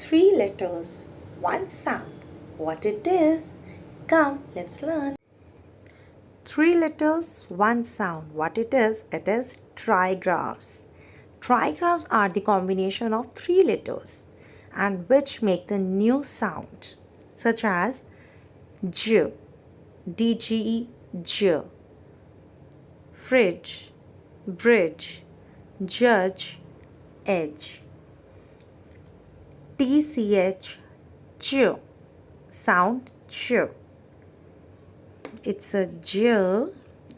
Three letters, one sound. What it is? Come, let's learn. Three letters, one sound. What it is? It is trigraphs. Trigraphs are the combination of three letters and which make the new sound, such as J, DGE, J, fridge, bridge, judge, edge. TCH, Ch, sound Ch. It's a J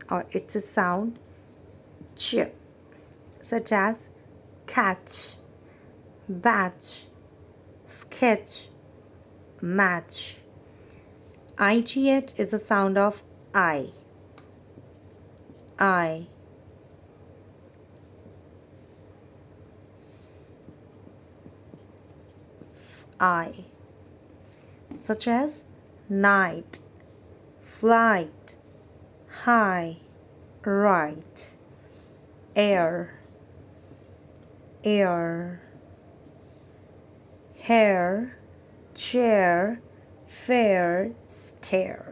or it's a sound Ch, such as catch, batch, sketch, match. IGH is a sound of I. I. I, such as night, flight, high, right, air, air, hair, chair, fair, stare.